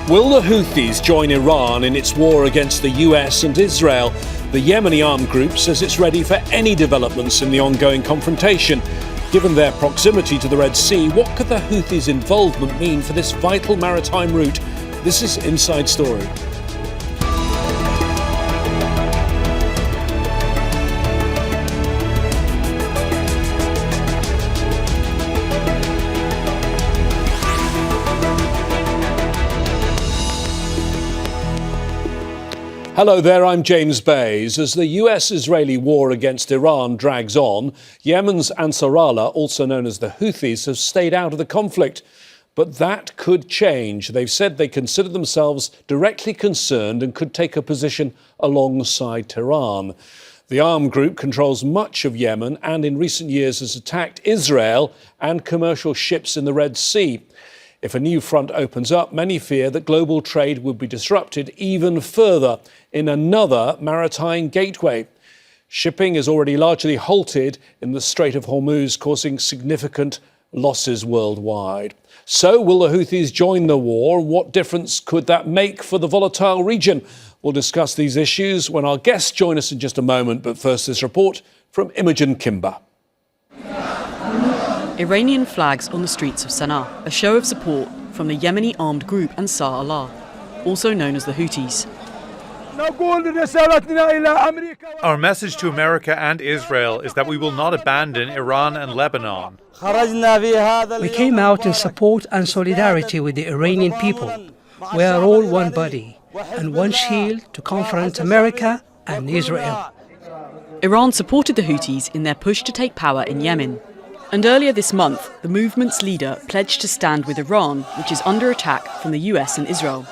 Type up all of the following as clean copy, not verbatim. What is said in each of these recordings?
Will the Houthis join Iran in its war against the US and Israel? The Yemeni armed group says it's ready for any developments in the ongoing confrontation. Given their proximity to the Red Sea, what could the Houthis' involvement mean for this vital maritime route? This is Inside Story. Hello there, I'm James Bays. As the US-Israeli war against Iran drags on, Yemen's Ansarullah, also known as the Houthis, have stayed out of the conflict. But that could change. They've said they consider themselves directly concerned and could take a position alongside Tehran. The armed group controls much of Yemen and in recent years has attacked Israel and commercial ships in the Red Sea. If a new front opens up, many fear that global trade would be disrupted even further in another maritime gateway. Shipping is already largely halted in the Strait of Hormuz, causing significant losses worldwide. So will the Houthis join the war? What difference could that make for the volatile region? We'll discuss these issues when our guests join us in just a moment. But first, this report from Imogen Kimber. Iranian flags on the streets of Sana'a, a show of support from the Yemeni armed group Ansarullah, also known as the Houthis. Our message to America and Israel is that we will not abandon Iran and Lebanon. We came out in support and solidarity with the Iranian people. We are all one body and one shield to confront America and Israel. Iran supported the Houthis in their push to take power in Yemen. And earlier this month, the movement's leader pledged to stand with Iran, which is under attack from the US and Israel.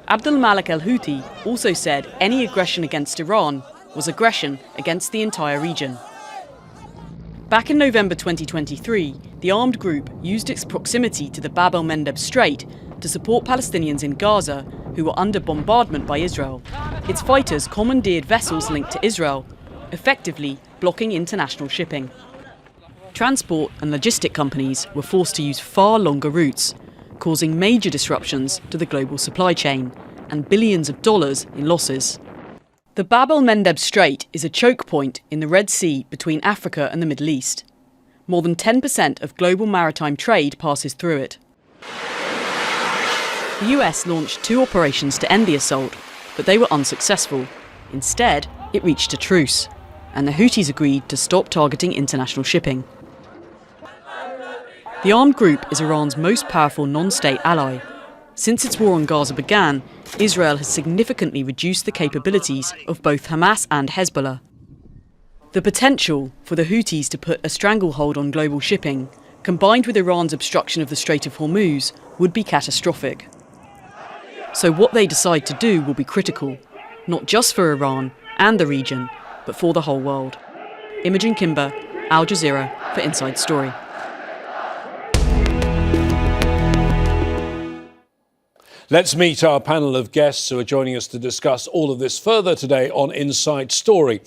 Abdul Malik al-Houthi also said any aggression against Iran was aggression against the entire region. Back in November 2023, the armed group used its proximity to the Bab el-Mandeb Strait to support Palestinians in Gaza who were under bombardment by Israel. Its fighters commandeered vessels linked to Israel, effectively blocking international shipping. Transport and logistic companies were forced to use far longer routes, causing major disruptions to the global supply chain and billions of dollars in losses. The Bab el-Mandeb Strait is a choke point in the Red Sea between Africa and the Middle East. More than 10% of global maritime trade passes through it. The US launched 2 operations to end the assault, but they were unsuccessful. Instead, it reached a truce, and the Houthis agreed to stop targeting international shipping. The armed group is Iran's most powerful non-state ally. Since its war on Gaza began, Israel has significantly reduced the capabilities of both Hamas and Hezbollah. The potential for the Houthis to put a stranglehold on global shipping, combined with Iran's obstruction of the Strait of Hormuz, would be catastrophic. So what they decide to do will be critical, not just for Iran and the region, but for the whole world. Imogen Kimber, Al Jazeera for Inside Story. Let's meet our panel of guests who are joining us to discuss all of this further today on Inside Story.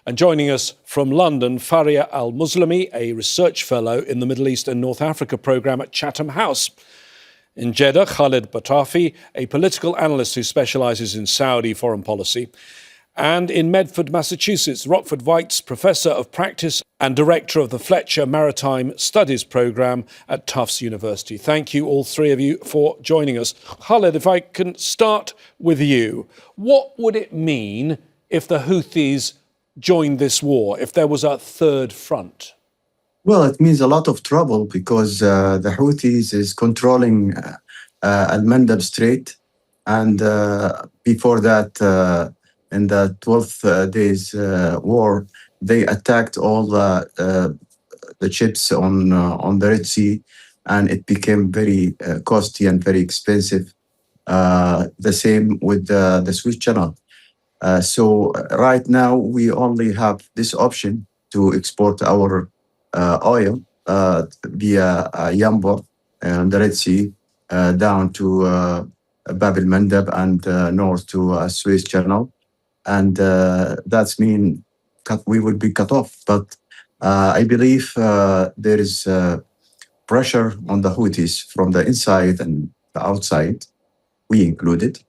And joining us from London, Farea al-Muslimi, a research fellow in the Middle East and North Africa programme at Chatham House. In Jeddah, Khaled Batarfi, a political analyst who specialises in Saudi foreign policy. And in Medford, Massachusetts, Rockford Weitz, Professor of Practice and Director of the Fletcher Maritime Studies Programme at Tufts University. Thank you, all three of you, for joining us. Khaled, if I can start with you, what would it mean if the Houthis joined this war, if there was a third front? Well, it means a lot of trouble because the Houthis is controlling al-Mandeb Strait. And before that, in the 12th days war, they attacked all the ships on the Red Sea, and it became very costly and very expensive. The same with the Suez Channel. So right now, we only have this option to export our oil via Yanbu and the Red Sea down to Bab el-Mandeb and north to Suez Channel. And that's mean we would be cut off. But I believe there is pressure on the Houthis from the inside and the outside we included,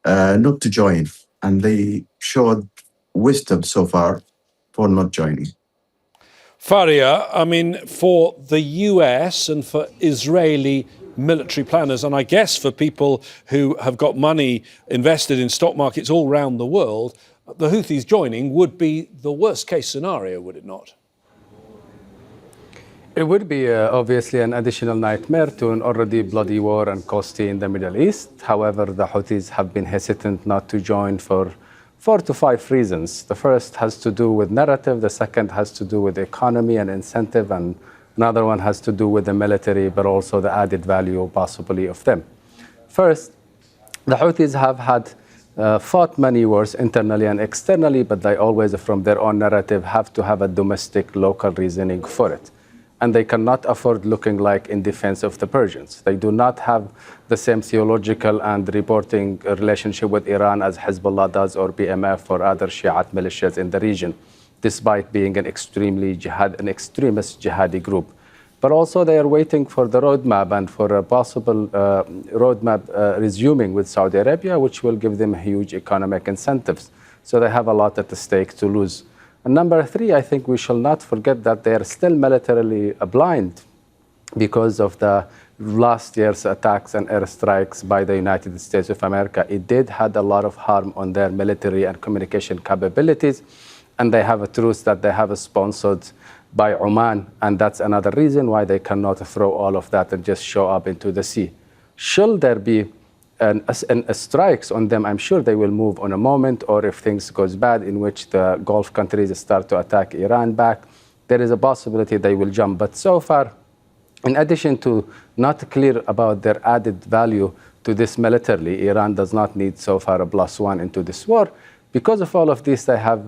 not to join. And they showed wisdom so far for not joining. Farea, I mean, for the US and for Israeli military planners, and I guess for people who have got money invested in stock markets all around the world, the Houthis joining would be the worst case scenario, would it not? It would be obviously an additional nightmare to an already bloody war and costly in the Middle East. However, the Houthis have been hesitant not to join for 4 to 5 reasons. The first has to do with narrative, the second has to do with economy and incentive, and another one has to do with the military, but also the added value possibly of them. First, the Houthis have had fought many wars internally and externally, but they always, from their own narrative, have to have a domestic, local reasoning for it. And they cannot afford looking like in defense of the Persians. They do not have the same theological and reporting relationship with Iran as Hezbollah does or BMF or other Shiite militias in the region, despite being an extremist jihadi group. But also they are waiting for the roadmap and for a possible roadmap resuming with Saudi Arabia, which will give them huge economic incentives. So they have a lot at stake to lose. And number 3, I think we shall not forget that they are still militarily blind because of the last year's attacks and airstrikes by the United States of America. It did had a lot of harm on their military and communication capabilities. And they have a truce that they have sponsored by Oman. And that's another reason why they cannot throw all of that and just show up into the sea. Should there be strikes on them, I'm sure they will move on a moment, or if things goes bad in which the Gulf countries start to attack Iran back, there is a possibility they will jump. But so far, in addition to not clear about their added value to this militarily, Iran does not need so far a +1 into this war. Because of all of this, they have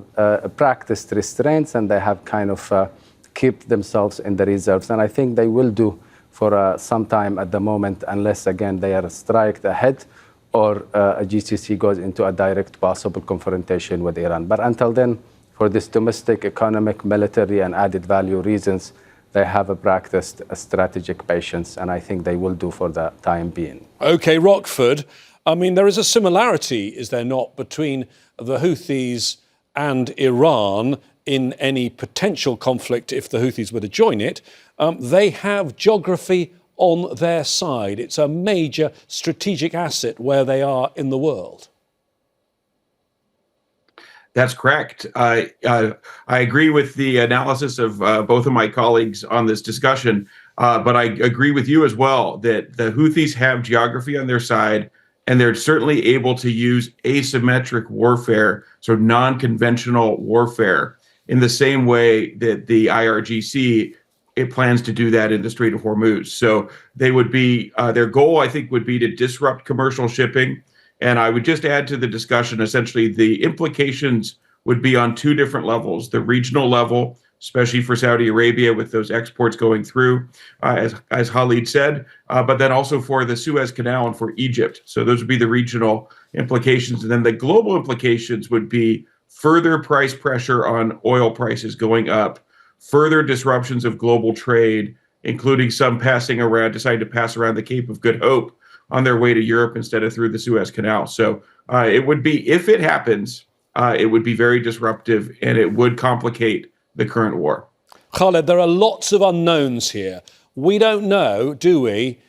practiced restraints and they have kind of kept themselves in the reserves. And I think they will do for some time at the moment, unless, again, they are striked ahead or a GCC goes into a direct possible confrontation with Iran. But until then, for this domestic, economic, military, and added value reasons, they have practiced a strategic patience, and I think they will do for the time being. OK, Rockford, I mean, there is a similarity, is there not, between the Houthis and Iran in any potential conflict if the Houthis were to join it. They have geography on their side. It's a major strategic asset where they are in the world. That's correct. I agree with the analysis of both of my colleagues on this discussion, but I agree with you as well that the Houthis have geography on their side, and they're certainly able to use asymmetric warfare, so non-conventional warfare, in the same way that the IRGC it plans to do that in the Strait of Hormuz. So they would be their goal, I think, would be to disrupt commercial shipping. And I would just add to the discussion, essentially, the implications would be on 2 different levels: the regional level, especially for Saudi Arabia with those exports going through, as Khaled said, but then also for the Suez Canal and for Egypt. So those would be the regional implications. And then the global implications would be further price pressure on oil prices going up, further disruptions of global trade, including some deciding to pass around the Cape of Good Hope on their way to Europe instead of through the Suez Canal. So it would be, if it happens, it would be very disruptive and it would complicate the current war. Khaled, there are lots of unknowns here. We don't know, do we,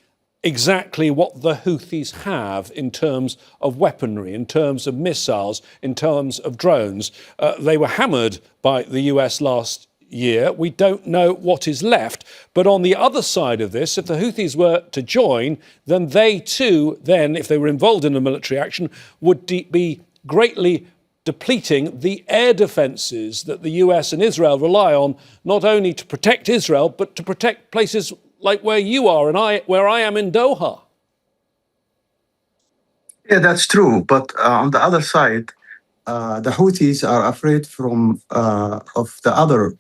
exactly what the Houthis have in terms of weaponry, in terms of missiles, in terms of drones. They were hammered by the US last year. We don't know what is left. But on the other side of this, if the Houthis were to join, then they too, if they were involved in a military action, would be greatly depleting the air defences that the US and Israel rely on, not only to protect Israel, but to protect places like where you are and where I am in Doha. Yeah, that's true. But on the other side, the Houthis are afraid of the other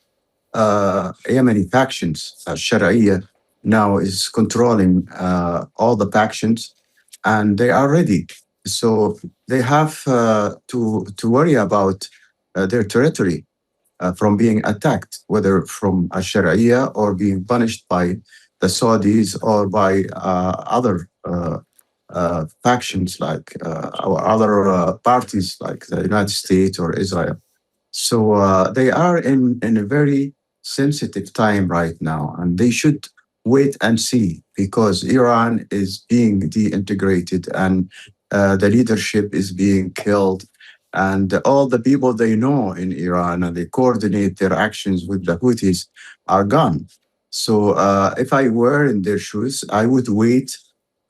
Yemeni factions. Sharia now is controlling all the factions, and they are ready. So they have to worry about their territory from being attacked, whether from Sharia or being punished by the Saudis or by other factions like or other parties like the United States or Israel. So they are in a very sensitive time right now, and they should wait and see because Iran is being deintegrated and the leadership is being killed. And all the people they know in Iran and they coordinate their actions with the Houthis are gone. So if I were in their shoes, I would wait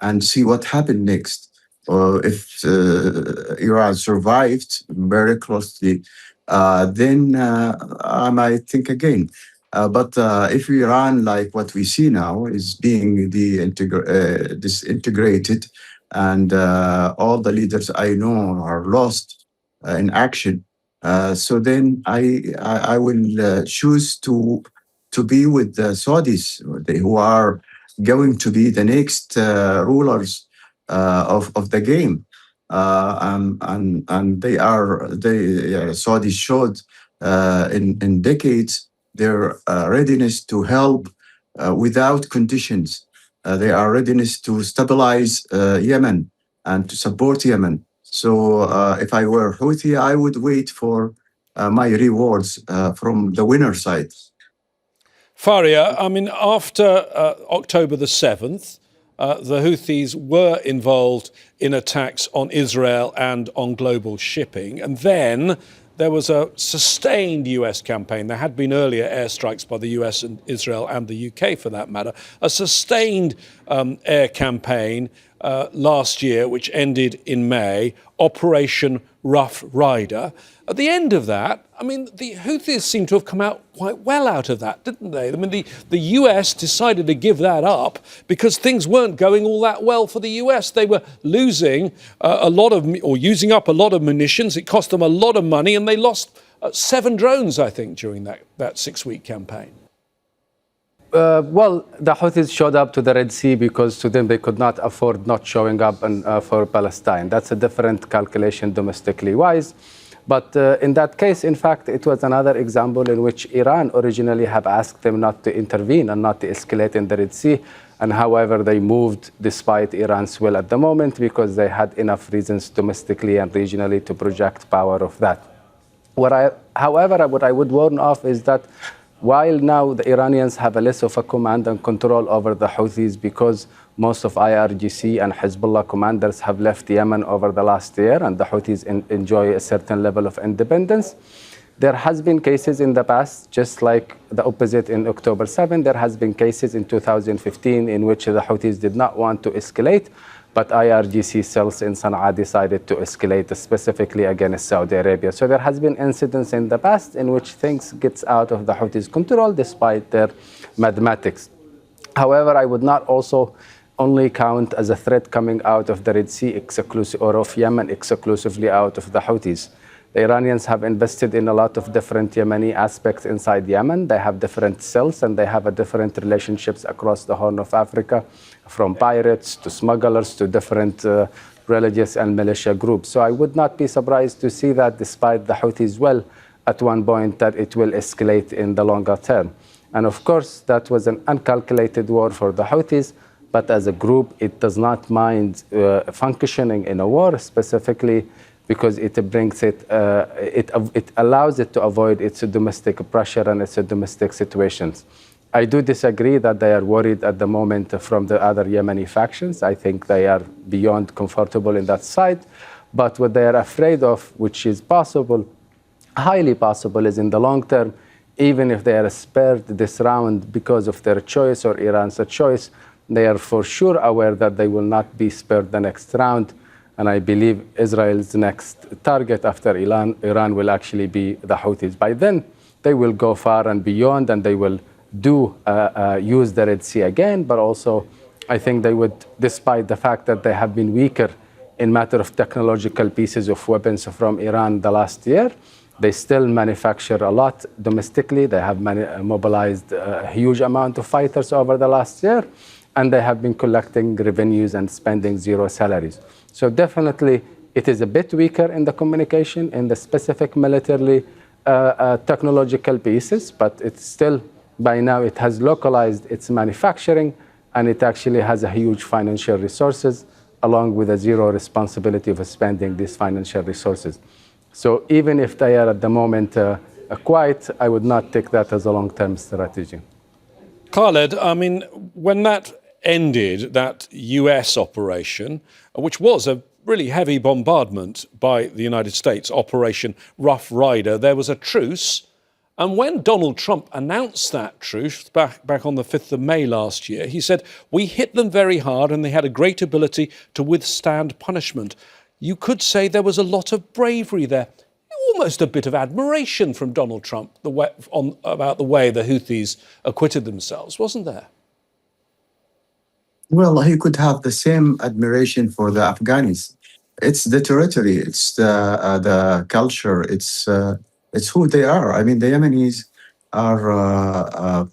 and see what happened next. Or if Iran survived miraculously, then I might think again. But if Iran, like what we see now, is being disintegrated, and all the leaders I know are lost in action, so then I will choose to be with the Saudis, who are going to be the next rulers of the game. And Saudis showed in decades their readiness to help without conditions. Their readiness to stabilize Yemen and to support Yemen. So if I were Houthi, I would wait for my rewards from the winner side. Farea, I mean, after October the 7th, the Houthis were involved in attacks on Israel and on global shipping. And then there was a sustained US campaign. There had been earlier airstrikes by the US and Israel and the UK, for that matter. A sustained air campaign last year, which ended in May, Operation Rough Rider. At the end of that, I mean, the Houthis seem to have come out quite well out of that, didn't they? I mean, the US decided to give that up because things weren't going all that well for the US. They were losing using up a lot of munitions. It cost them a lot of money, and they lost 7 drones, I think, during that 6-week campaign. Well, the Houthis showed up to the Red Sea because to them they could not afford not showing up for Palestine. That's a different calculation domestically wise. But in that case, in fact, it was another example in which Iran originally have asked them not to intervene and not to escalate in the Red Sea. And however, they moved despite Iran's will at the moment because they had enough reasons domestically and regionally to project power of that. However, what I would warn off is that while now the Iranians have a less of a command and control over the Houthis because most of IRGC and Hezbollah commanders have left Yemen over the last year and the Houthis enjoy a certain level of independence, there has been cases in the past, just like the opposite in October 7, there has been cases in 2015 in which the Houthis did not want to escalate, but IRGC cells in Sana'a decided to escalate specifically against Saudi Arabia. So there has been incidents in the past in which things gets out of the Houthis' control despite their mathematics. However, I would not also only count as a threat coming out of the Red Sea exclusive or of Yemen exclusively out of the Houthis. The Iranians have invested in a lot of different Yemeni aspects inside Yemen. They have different cells and they have different relationships across the Horn of Africa, from pirates to smugglers to different religious and militia groups. So I would not be surprised to see that despite the Houthis well at one point that it will escalate in the longer term. And of course, that was an uncalculated war for the Houthis, but as a group, it does not mind functioning in a war, specifically because it brings it allows it to avoid its domestic pressure and its domestic situations. I do disagree that they are worried at the moment from the other Yemeni factions. I think they are beyond comfortable in that side. But what they are afraid of, which is possible, highly possible, is in the long term, even if they are spared this round because of their choice or Iran's choice, they are for sure aware that they will not be spared the next round. And I believe Israel's next target after Iran will actually be the Houthis. By then, they will go far and beyond, and they will use the Red Sea again. But also, I think they would, despite the fact that they have been weaker in matter of technological pieces of weapons from Iran the last year, they still manufacture a lot domestically. They have mobilized a huge amount of fighters over the last year, and they have been collecting revenues and spending zero salaries. So definitely, it is a bit weaker in the communication, in the specific militarily technological pieces, but it's still, by now, it has localized its manufacturing, and it actually has a huge financial resources. along with a zero responsibility of spending these financial resources. So even if they are at the moment quiet, I would not take that as a long-term strategy. Khaled, I mean, when that ended, that US operation, which was a really heavy bombardment by the United States, Operation Rough Rider, there was a truce. And when Donald Trump announced that truce back on the 5th of May last year, he said, we hit them very hard and they had a great ability to withstand punishment. You could say there was a lot of bravery there, almost a bit of admiration from Donald Trump about the way the Houthis acquitted themselves, wasn't there? Well, he could have the same admiration for the Afghanis. It's the territory, it's the culture, it's who they are. I mean, the Yemenis are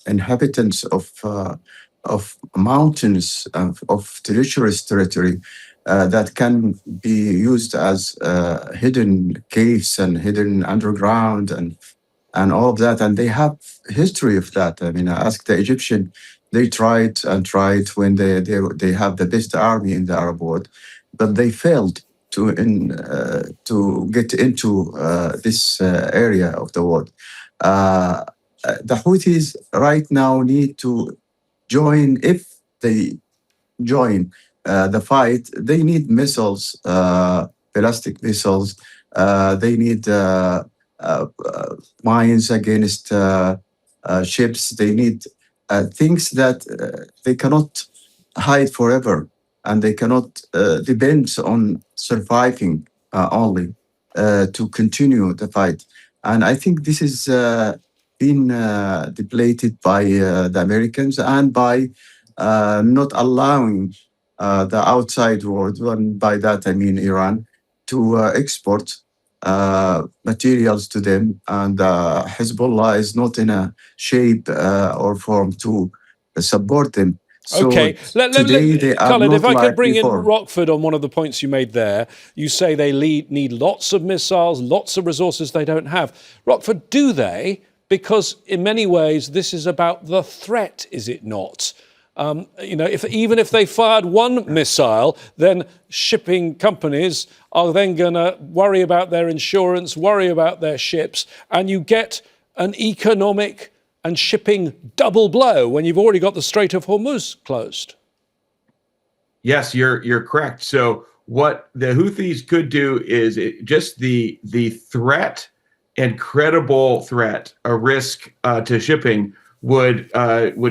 inhabitants of mountains, of treacherous territory that can be used as hidden caves and hidden underground and all of that. And they have history of that. I mean, I asked the Egyptian. They tried and tried when they have the best army in the Arab world, but they failed to get into this area of the world. The Houthis right now need to join. If they join the fight, they need missiles, ballistic missiles. They need mines against ships. They need things that they cannot hide forever, and they cannot depend on surviving only to continue the fight. And I think this is been depleted by the Americans and by not allowing the outside world, and by that I mean Iran, to export materials to them, and Hezbollah is not in a shape or form to support them. So okay, today they are Khaled, not if I like could bring before. in Rockford on one of the points you made there. You say they need lots of missiles, lots of resources they don't have. Rockford, do they? Because in many ways this is about the threat, is it not? Even if they fired one missile, then shipping companies are then going to worry about their insurance, worry about their ships, and you get an economic and shipping double blow when you've already got the Strait of Hormuz closed. Yes, you're correct. So what the Houthis could do is just the threat and credible threat, a risk to shipping would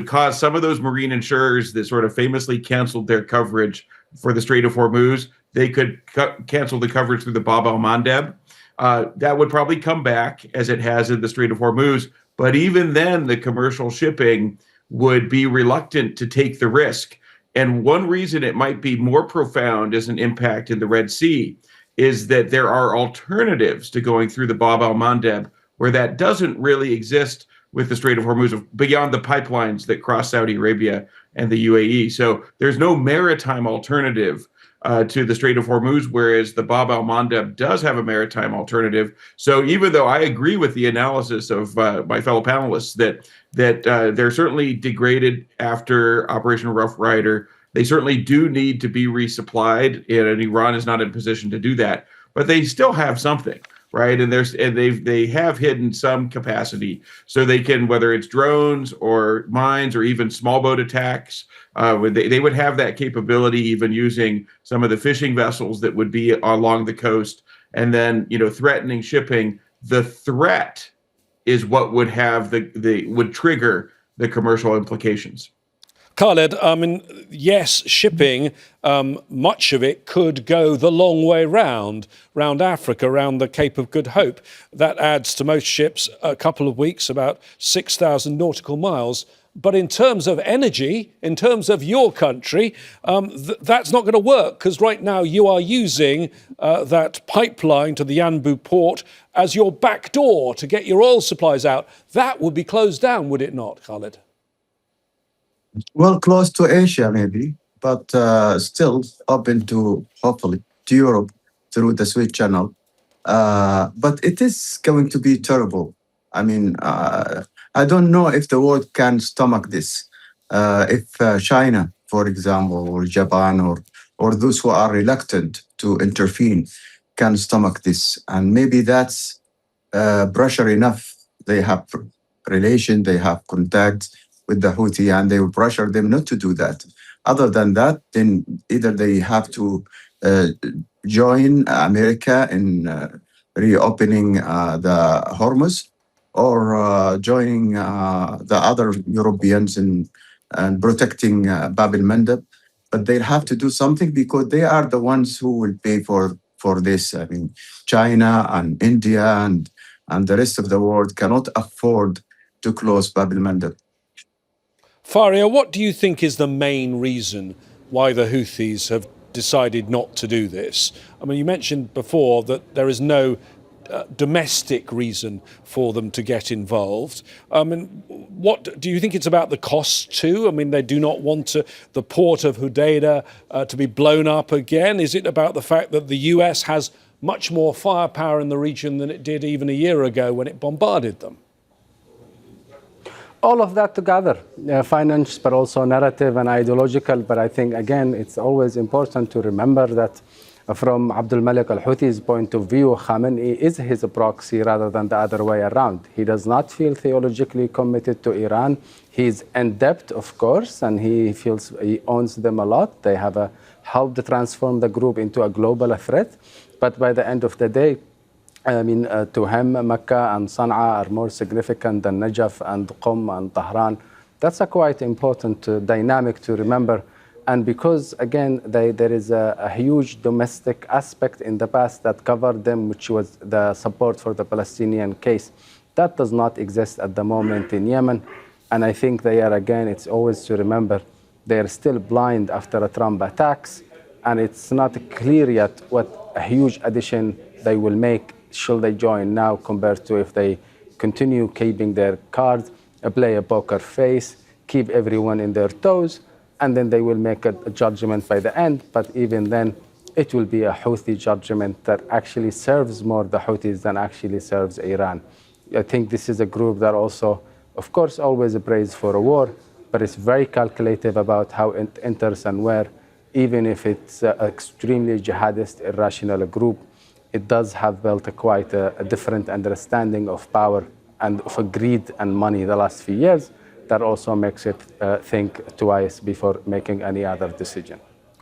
cause some of those marine insurers that sort of famously canceled their coverage for the Strait of Hormuz. They could cancel the coverage through the Bab el-Mandeb. That would probably come back as it has in the Strait of Hormuz. But even then, the commercial shipping would be reluctant to take the risk. And one reason it might be more profound as an impact in the Red Sea is that there are alternatives to going through the Bab el-Mandeb, where that doesn't really exist with the Strait of Hormuz, beyond the pipelines that cross Saudi Arabia and the UAE. So there's no maritime alternative to the Strait of Hormuz, whereas the Bab el-Mandeb does have a maritime alternative. So even though I agree with the analysis of my fellow panelists that they're certainly degraded after Operation Rough Rider, they certainly do need to be resupplied, and Iran is not in a position to do that. But they still have something, right? And they have hidden some capacity, so they can, whether it's drones or mines or even small boat attacks, they would have that capability, even using some of the fishing vessels that would be along the coast, and then threatening shipping. The threat is what would have would trigger the commercial implications. Khaled, I mean, yes, shipping, much of it could go the long way round Africa, around the Cape of Good Hope. That adds to most ships a couple of weeks, about 6,000 nautical miles. But in terms of energy, in terms of your country, that's not going to work, because right now you are using that pipeline to the Yanbu port as your back door to get your oil supplies out. That would be closed down, would it not, Khaled? Well, close to Asia maybe, but still open to, hopefully, to Europe through the Suez Channel. But it is going to be terrible. I mean, I don't know if the world can stomach this. If China, for example, or Japan or those who are reluctant to intervene can stomach this. And maybe that's pressure enough. They have relation, they have contacts with the Houthi, and they will pressure them not to do that. Other than that, then either they have to join America in reopening the Hormuz, or joining the other Europeans in and protecting Bab el-Mandeb. But they'll have to do something because they are the ones who will pay for this. I mean, China and India and the rest of the world cannot afford to close Bab el-Mandeb. Farea, what do you think is the main reason why the Houthis have decided not to do this? I mean, you mentioned before that there is no domestic reason for them to get involved. I mean, what do you think it's about the costs too? I mean, they do not want the port of Hodeidah to be blown up again. Is it about the fact that the US has much more firepower in the region than it did even a year ago when it bombarded them? All of that together, finance, but also narrative and ideological. But I think, again, it's always important to remember that from Abdul Malik al-Houthis' point of view, Khamenei is his proxy rather than the other way around. He does not feel theologically committed to Iran. He's in debt, of course, and he feels he owns them a lot. They have helped transform the group into a global threat. But by the end of the day, I mean, to him, Mecca and Sana'a are more significant than Najaf and Qom and Tehran. That's a quite important dynamic to remember. And because, again, there is a huge domestic aspect in the past that covered them, which was the support for the Palestinian case. That does not exist at the moment in Yemen. And I think they are, again, it's always to remember, they are still blind after a Trump attacks. And it's not clear yet what a huge addition they will make should they join now compared to if they continue keeping their cards, play a poker face, keep everyone in their toes, and then they will make a judgment by the end. But even then, it will be a Houthi judgment that actually serves more the Houthis than actually serves Iran. I think this is a group that also, of course, always prays for a war, but it's very calculative about how it enters and where. Even if it's an extremely jihadist, irrational group, it does have built quite a different understanding of power and of greed and money the last few years. That also makes it think twice before making any other decision.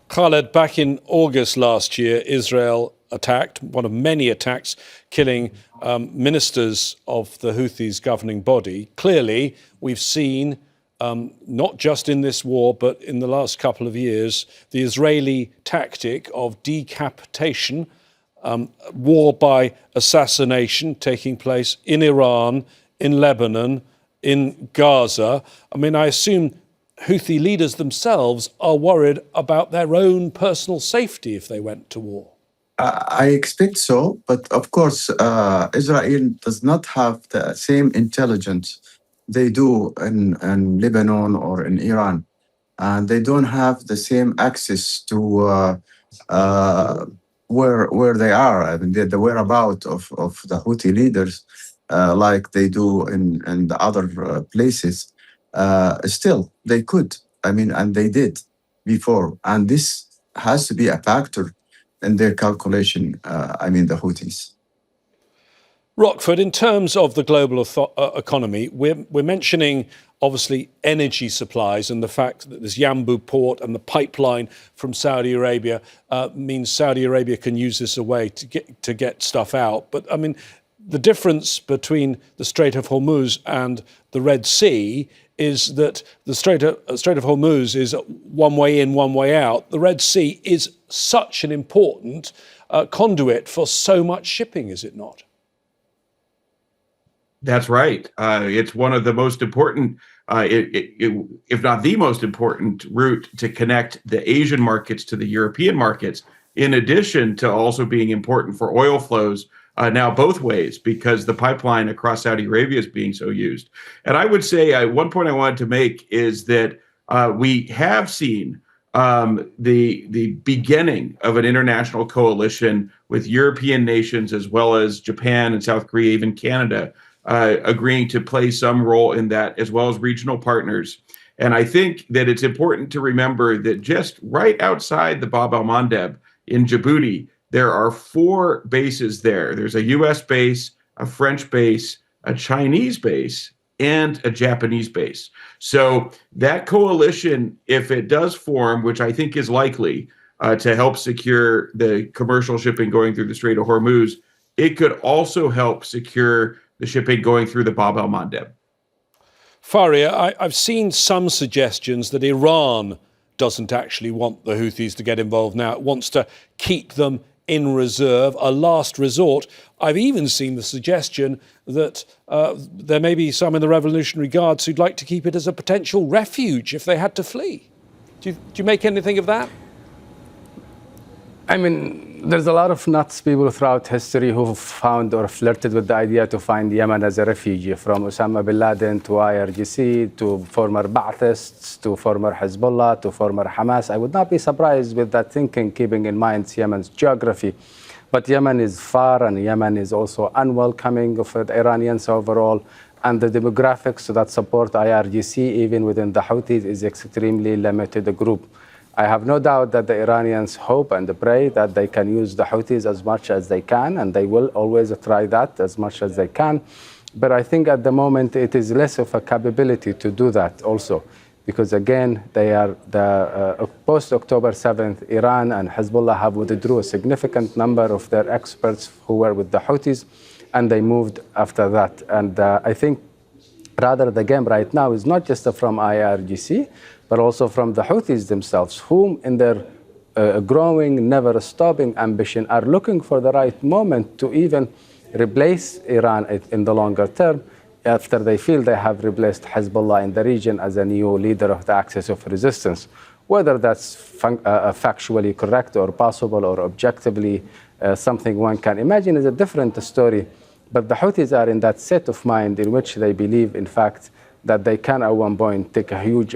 Khaled, back in August last year, Israel attacked, one of many attacks, killing ministers of the Houthis governing body. Clearly, we've seen, not just in this war, but in the last couple of years, the Israeli tactic of decapitation, war by assassination taking place in Iran, in Lebanon, in Gaza. I mean, I assume Houthi leaders themselves are worried about their own personal safety if they went to war. I expect so, but of course, Israel does not have the same intelligence they do in Lebanon or in Iran. And they don't have the same access to where they are. I mean, the whereabouts of the Houthi leaders, like they do in the other places. Still, they could. I mean, and they did before. And this has to be a factor in their calculation. I mean, the Houthis. Rockford, in terms of the global economy, we're mentioning obviously energy supplies and the fact that this Yanbu port and the pipeline from Saudi Arabia means Saudi Arabia can use this as a way to get stuff out. But I mean, the difference between the Strait of Hormuz and the Red Sea is that the Strait of Hormuz is one way in, one way out. The Red Sea is such an important conduit for so much shipping, is it not? That's right. It's one of the most important, if not the most important route to connect the Asian markets to the European markets, in addition to also being important for oil flows now both ways, because the pipeline across Saudi Arabia is being so used. And I would say one point I wanted to make is that we have seen the beginning of an international coalition with European nations as well as Japan and South Korea, even Canada, agreeing to play some role in that, as well as regional partners. And I think that it's important to remember that just right outside the Bab el-Mandeb in Djibouti, there are 4 bases there. There's a U.S. base, a French base, a Chinese base, and a Japanese base. So that coalition, if it does form, which I think is likely, to help secure the commercial shipping going through the Strait of Hormuz, it could also help secure the shipping going through the Bab el-Mandeb. Farea, I've seen some suggestions that Iran doesn't actually want the Houthis to get involved now. It wants to keep them in reserve, a last resort. I've even seen the suggestion that there may be some in the Revolutionary Guards who'd like to keep it as a potential refuge if they had to flee. Do you make anything of that? I mean, there's a lot of nuts people throughout history who found or flirted with the idea to find Yemen as a refuge, from Osama bin Laden to IRGC to former Ba'athists to former Hezbollah to former Hamas. I would not be surprised with that thinking, keeping in mind Yemen's geography. But Yemen is far, and Yemen is also unwelcoming of the Iranians overall. And the demographics that support IRGC, even within the Houthis, is extremely limited group. I have no doubt that the Iranians hope and pray that they can use the Houthis as much as they can, and they will always try that as much as they can. But I think at the moment it is less of a capability to do that also, because again, they are the post-October 7th, Iran and Hezbollah have withdrew a significant number of their experts who were with the Houthis, and they moved after that. And I think rather the game right now is not just from IRGC, but also from the Houthis themselves, whom in their growing, never-stopping ambition are looking for the right moment to even replace Iran in the longer term, after they feel they have replaced Hezbollah in the region as a new leader of the axis of resistance. Whether that's factually correct or possible or objectively something one can imagine is a different story. But the Houthis are in that set of mind in which they believe, in fact, that they can at one point take a huge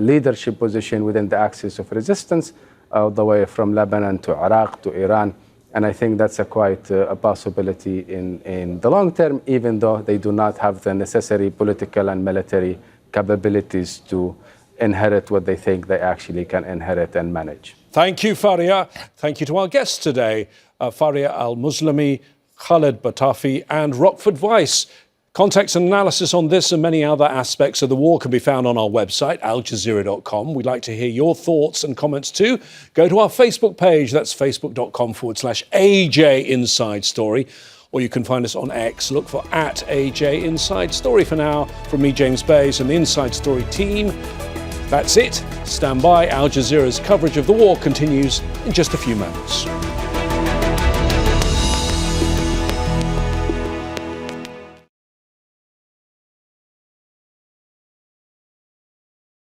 leadership position within the axis of resistance, all the way from Lebanon to Iraq to Iran. And I think that's quite a possibility in the long term, even though they do not have the necessary political and military capabilities to inherit what they think they actually can inherit and manage. Thank you, Farea. Thank you to our guests today, Farea al-Muslimi, Khaled Batarfi and Rockford Weiss. Context and analysis on this and many other aspects of the war can be found on our website, aljazeera.com. We'd like to hear your thoughts and comments too. Go to our Facebook page, that's facebook.com/AJ Inside Story. Or you can find us on X. Look for @AJ Inside Story. For now, from me, James Bays, and the Inside Story team, that's it. Stand by. Al Jazeera's coverage of the war continues in just a few moments.